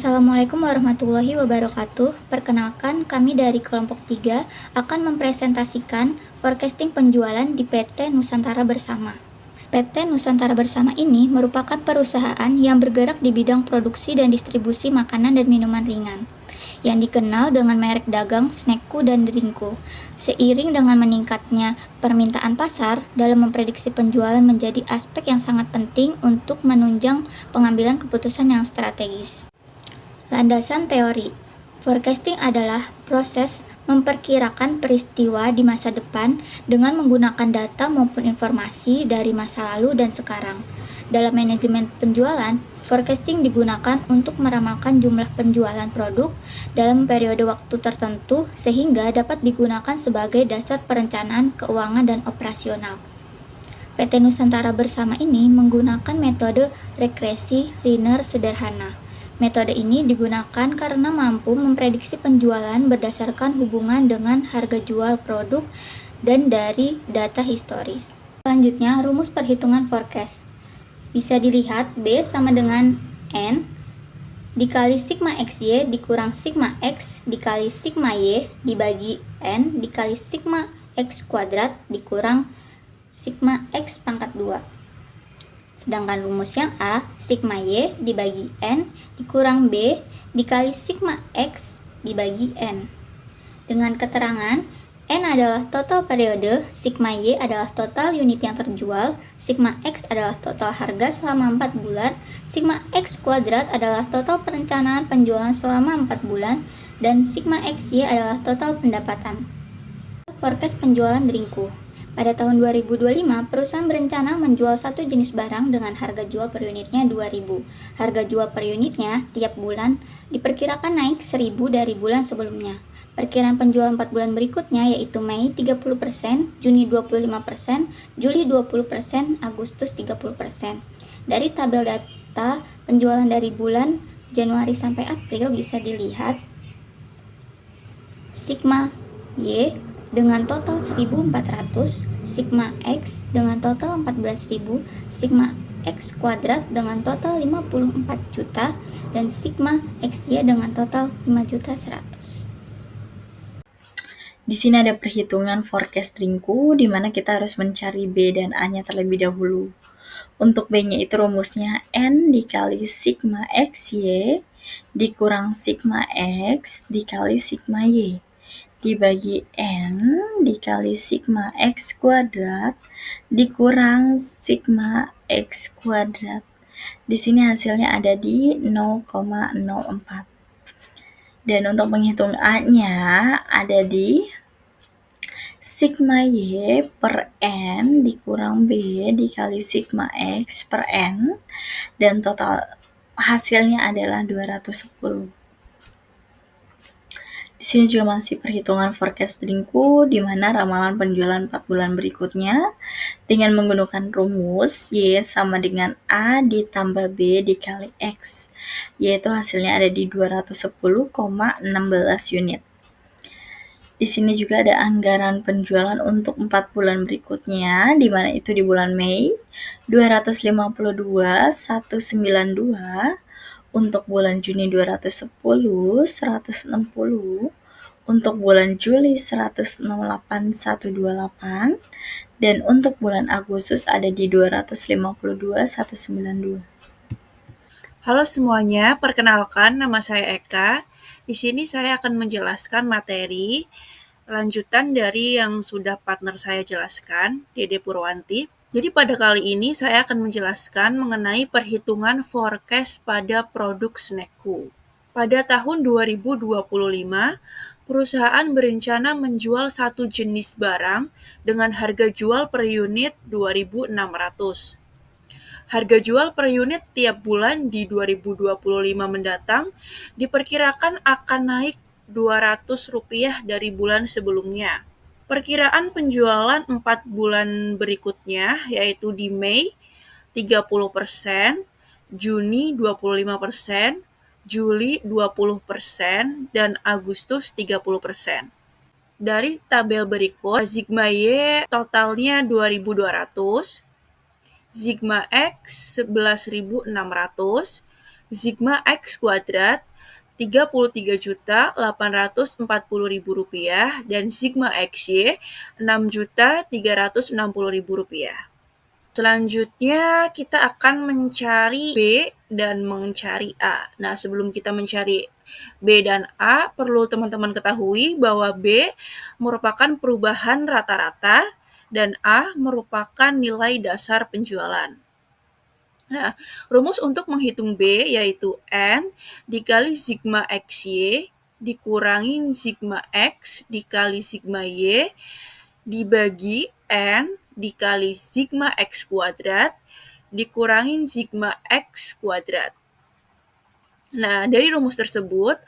Assalamualaikum warahmatullahi wabarakatuh. Perkenalkan, kami dari kelompok 3 akan mempresentasikan forecasting penjualan di PT Nusantara Bersama. PT Nusantara Bersama ini merupakan perusahaan yang bergerak di bidang produksi dan distribusi makanan dan minuman ringan, yang dikenal dengan merek dagang Snackku dan Drinkku. Seiring dengan meningkatnya permintaan pasar, dalam memprediksi penjualan menjadi aspek yang sangat penting untuk menunjang pengambilan keputusan yang strategis. Landasan teori. Forecasting adalah proses memperkirakan peristiwa di masa depan dengan menggunakan data maupun informasi dari masa lalu dan sekarang. Dalam manajemen penjualan, forecasting digunakan untuk meramalkan jumlah penjualan produk dalam periode waktu tertentu sehingga dapat digunakan sebagai dasar perencanaan keuangan dan operasional. PT Nusantara Bersama ini menggunakan metode regresi linear sederhana. Metode ini digunakan karena mampu memprediksi penjualan berdasarkan hubungan dengan harga jual produk dan dari data historis. Selanjutnya, rumus perhitungan forecast. Bisa dilihat B sama dengan N dikali sigma XY dikurang sigma X dikali sigma Y dibagi N dikali sigma X kuadrat dikurang sigma X pangkat 2. Sedangkan rumus yang A, sigma Y dibagi N dikurang B dikali sigma X dibagi N. Dengan keterangan, N adalah total periode, sigma Y adalah total unit yang terjual, sigma X adalah total harga selama 4 bulan, sigma X kuadrat adalah total perencanaan penjualan selama 4 bulan, dan sigma XY adalah total pendapatan. Forecast penjualan Drinkku. Pada tahun 2025, perusahaan berencana menjual satu jenis barang dengan harga jual per unitnya 2.000. Harga jual per unitnya tiap bulan diperkirakan naik 1.000 dari bulan sebelumnya. Perkiraan penjualan 4 bulan berikutnya yaitu Mei 30%, Juni 25%, Juli 20%, Agustus 30%. Dari tabel data penjualan dari bulan Januari sampai April bisa dilihat sigma Y dengan total 1.400, sigma X dengan total 14.000, sigma X kuadrat dengan total 54 juta, dan sigma XY dengan total 5.100.000. Di sini ada perhitungan forecast Drinkku, di mana kita harus mencari B dan A-nya terlebih dahulu. Untuk B-nya itu rumusnya N dikali sigma XY dikurang sigma X dikali sigma Y dibagi N dikali sigma X kuadrat dikurang sigma X kuadrat. Di sini hasilnya ada di 0,04. Dan untuk menghitung A-nya ada di sigma Y per N dikurang B dikali sigma X per N, dan total hasilnya adalah 210. Di sini juga masih perhitungan forecast Drinkku, di mana ramalan penjualan 4 bulan berikutnya dengan menggunakan rumus Y sama dengan A ditambah B dikali X, yaitu hasilnya ada di 210,16 unit. Di sini juga ada anggaran penjualan untuk 4 bulan berikutnya, di mana itu di bulan Mei 252.192, untuk bulan Juni 210.160, untuk bulan Juli 168.128, dan untuk bulan Agustus ada di 252.192. Halo semuanya, perkenalkan nama saya Eka. Di sini saya akan menjelaskan materi lanjutan dari yang sudah partner saya jelaskan, Dede Purwanti. Jadi pada kali ini saya akan menjelaskan mengenai perhitungan forecast pada produk Snackku. Pada tahun 2025, perusahaan berencana menjual satu jenis barang dengan harga jual per unit 2.600. Harga jual per unit tiap bulan di 2025 mendatang diperkirakan akan naik Rp200 dari bulan sebelumnya. Perkiraan penjualan 4 bulan berikutnya yaitu di Mei 30%, Juni 25%, Juli 20%, dan Agustus 30%. Dari tabel berikut, sigma Y totalnya 2.200, sigma X 11.600, sigma X kuadrat Rp33.840.000 dan Sigma XY Rp6.360.000. Selanjutnya kita akan mencari B dan mencari A. Nah, sebelum kita mencari B dan A, perlu teman-teman ketahui bahwa B merupakan perubahan rata-rata dan A merupakan nilai dasar penjualan. Nah, rumus untuk menghitung B yaitu N dikali Sigma XY dikurangin Sigma X dikali Sigma Y dibagi N dikali Sigma X kuadrat dikurangin Sigma X kuadrat. Nah, dari rumus tersebut,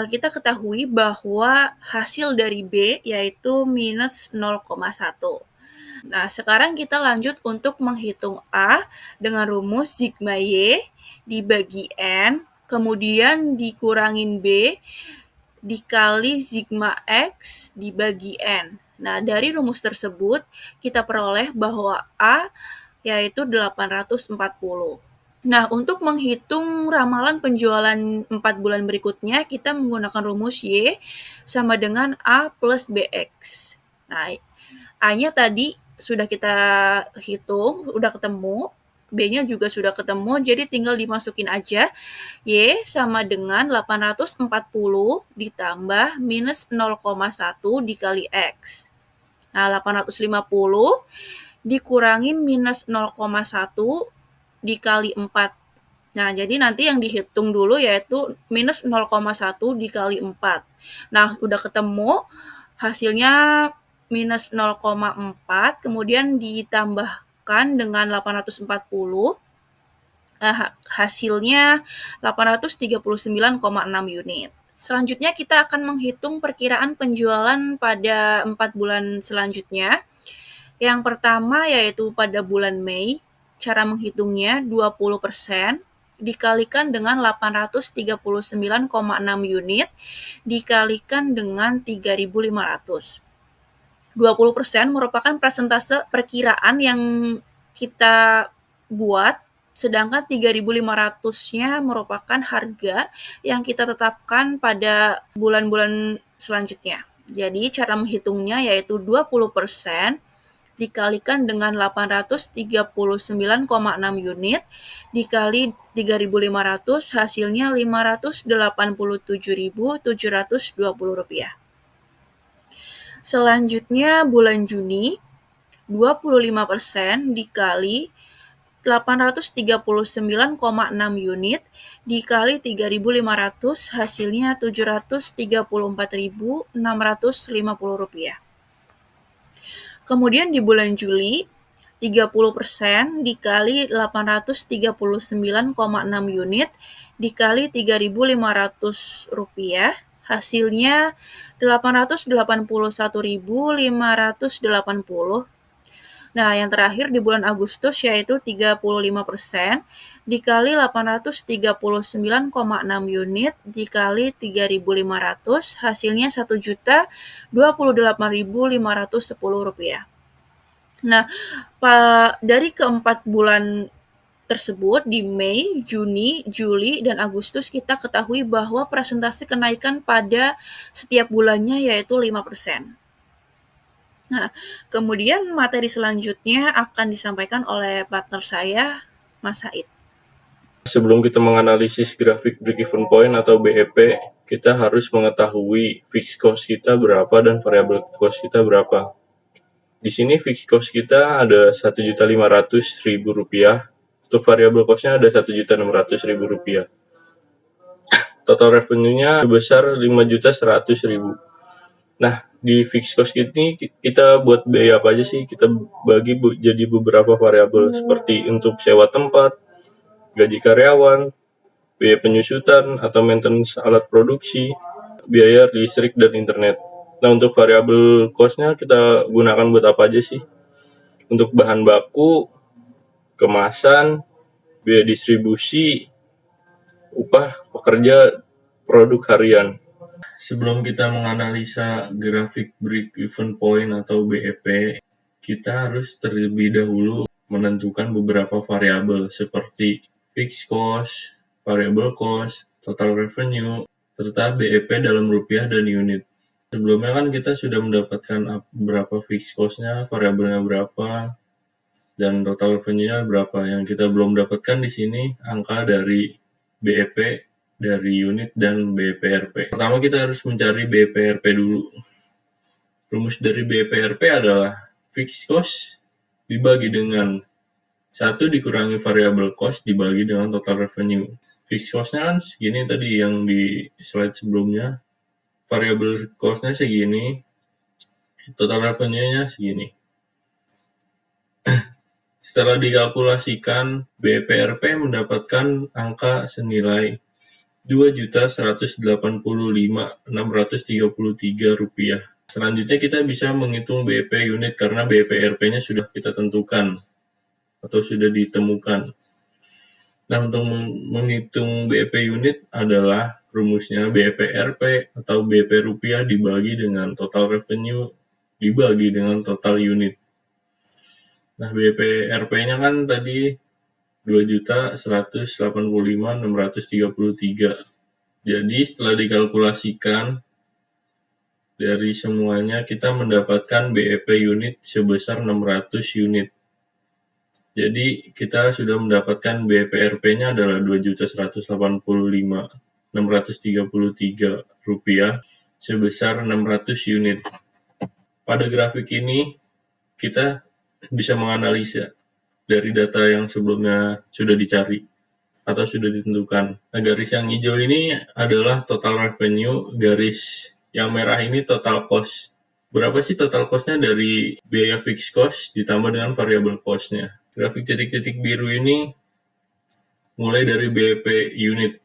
kita ketahui bahwa hasil dari B yaitu minus 0,1. Nah, sekarang kita lanjut untuk menghitung A dengan rumus Sigma Y dibagi N, kemudian dikurangin B dikali Sigma X dibagi N. Nah, dari rumus tersebut, kita peroleh bahwa A yaitu 840. Nah, untuk menghitung ramalan penjualan 4 bulan berikutnya, kita menggunakan rumus Y sama dengan A plus BX. Nah, A-nya tadi sudah kita hitung, udah ketemu, B-nya juga sudah ketemu, jadi tinggal dimasukin aja. Y sama dengan 840 ditambah minus 0,1 dikali X. Nah, 850 dikurangin minus 0,1 dikali 4. Nah, jadi nanti yang dihitung dulu yaitu minus 0,1 dikali 4. Nah, udah ketemu hasilnya minus 0,4, kemudian ditambahkan dengan 840, hasilnya 839,6 unit. Selanjutnya kita akan menghitung perkiraan penjualan pada 4 bulan selanjutnya. Yang pertama yaitu pada bulan Mei, cara menghitungnya 20% dikalikan dengan 839,6 unit dikalikan dengan 3.500. 20% merupakan persentase perkiraan yang kita buat, sedangkan 3.500-nya merupakan harga yang kita tetapkan pada bulan-bulan selanjutnya. Jadi cara menghitungnya yaitu 20% dikalikan dengan 839,6 unit dikali 3.500, hasilnya Rp587.720. Selanjutnya bulan Juni, 25% dikali 839,6 unit dikali 3.500, hasilnya Rp734.650. Kemudian di bulan Juli, 30% dikali 839,6 unit dikali Rp3.500, hasilnya Rp881.580. Nah, yang terakhir di bulan Agustus yaitu 35% dikali 839,6 unit dikali 3.500, hasilnya Rp1.028.510. Nah, dari keempat bulan tersebut di Mei, Juni, Juli, dan Agustus kita ketahui bahwa persentase kenaikan pada setiap bulannya yaitu 5%. Nah, kemudian materi selanjutnya akan disampaikan oleh partner saya, Mas Said. Sebelum kita menganalisis grafik break-even point atau BEP, kita harus mengetahui fixed cost kita berapa dan variable cost kita berapa. Di sini fixed cost kita ada Rp1.500.000, untuk variable cost-nya ada Rp1.600.000. Total revenue-nya sebesar Rp5.100.000. Nah, di fixed cost ini kita buat biaya apa aja sih? Kita bagi jadi beberapa variabel seperti untuk sewa tempat, gaji karyawan, biaya penyusutan atau maintenance alat produksi, biaya listrik dan internet. Nah, untuk variabel cost-nya kita gunakan buat apa aja sih? Untuk bahan baku, kemasan, biaya distribusi, upah pekerja, produk harian. Sebelum kita menganalisa grafik break-even point atau BEP, kita harus terlebih dahulu menentukan beberapa variabel seperti fixed cost, variable cost, total revenue, serta BEP dalam rupiah dan unit. Sebelumnya kan kita sudah mendapatkan berapa fixed cost-nya, variabelnya berapa, dan total revenue-nya berapa. Yang kita belum dapatkan di sini angka dari BEP, dari unit, dan BEPRP. Pertama kita harus mencari BEPRP dulu. Rumus dari BEPRP adalah fixed cost dibagi dengan 1 dikurangi variable cost dibagi dengan total revenue. Fixed cost-nya kan segini tadi yang di slide sebelumnya. Variable cost-nya segini, total revenue-nya segini. Setelah dikalkulasikan, BEPRP mendapatkan angka senilai Rp2.185.633. Selanjutnya kita bisa menghitung BEP unit karena BEPRP-nya sudah kita tentukan atau sudah ditemukan. Nah, untuk menghitung BEP unit adalah rumusnya BEPRP atau BEP rupiah dibagi dengan total revenue dibagi dengan total unit. Nah, BEPRP-nya kan tadi 2.185.633. Jadi setelah dikalkulasikan dari semuanya kita mendapatkan BEP unit sebesar 600 unit. Jadi kita sudah mendapatkan BEPRP-nya adalah Rp2.185.633 sebesar 600 unit. Pada grafik ini kita bisa menganalisa dari data yang sebelumnya sudah dicari atau sudah ditentukan. Nah, garis yang hijau ini adalah total revenue, garis yang merah ini total cost. Berapa sih total cost-nya dari biaya fixed cost ditambah dengan variable cost-nya? Grafik titik-titik biru ini mulai dari BEP unit.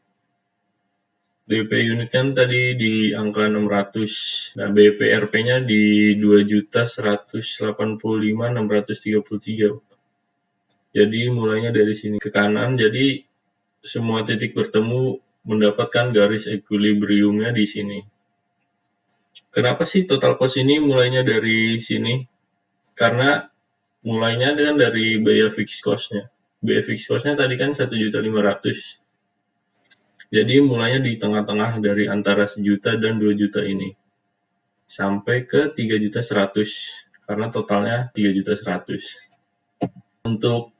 BEP unit kan tadi di angka 600. Nah, BEPRP-nya di 2.185.633. Jadi mulainya dari sini ke kanan. Jadi semua titik bertemu mendapatkan garis equilibrium-nya di sini. Kenapa sih total cost ini mulainya dari sini? Karena mulainya dengan dari biaya fixed cost-nya. Biaya fixed cost-nya tadi kan 1.500.000. Jadi mulainya di tengah-tengah dari antara 1 juta dan 2 juta ini. Sampai ke 3.100.000. Karena totalnya 3.100.000. Untuk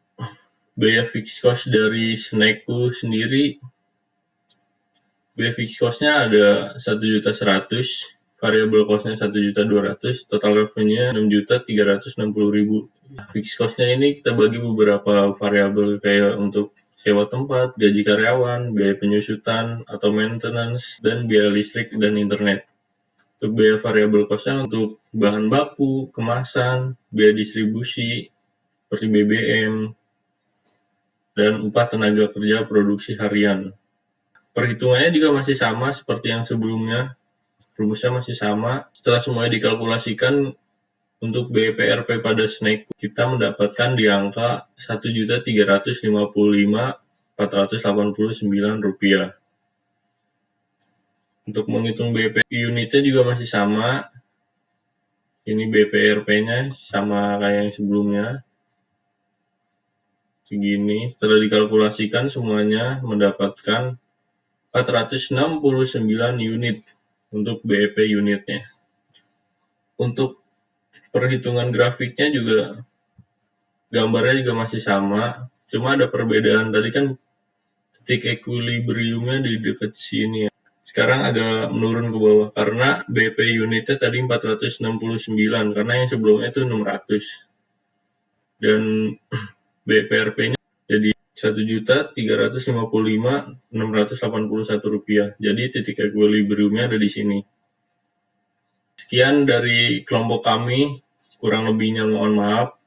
biaya fixed cost dari Snackku sendiri, biaya fixed cost-nya ada 1.100.000. Variable cost-nya 1.200.000, total revenue-nya 6.360.000. Fixed cost-nya ini kita bagi beberapa variabel kayak untuk sewa tempat, gaji karyawan, biaya penyusutan atau maintenance, dan biaya listrik dan internet. Untuk biaya variabel cost-nya untuk bahan baku, kemasan, biaya distribusi, seperti BBM, dan upah tenaga kerja produksi harian. Perhitungannya juga masih sama seperti yang sebelumnya. Rumusnya masih sama. Setelah semuanya dikalkulasikan untuk BEPRP pada Snack, kita mendapatkan di angka Rp1.355.489. Untuk menghitung BEP unitnya juga masih sama. Ini BEPRP-nya sama kayak yang sebelumnya. Segini. Setelah dikalkulasikan semuanya mendapatkan 469 unit. Untuk BEP unitnya. Untuk perhitungan grafiknya juga gambarnya juga masih sama, cuma ada perbedaan. Tadi kan titik equilibrium-nya di dekat sini ya. Sekarang agak menurun ke bawah karena BEP unitnya tadi 469 karena yang sebelumnya itu 600. Dan BEPRP-nya jadi Rp1.355.681. Jadi titik equilibrium-nya ada di sini. Sekian dari kelompok kami, kurang lebihnya mohon maaf.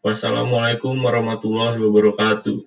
Wassalamualaikum warahmatullahi wabarakatuh.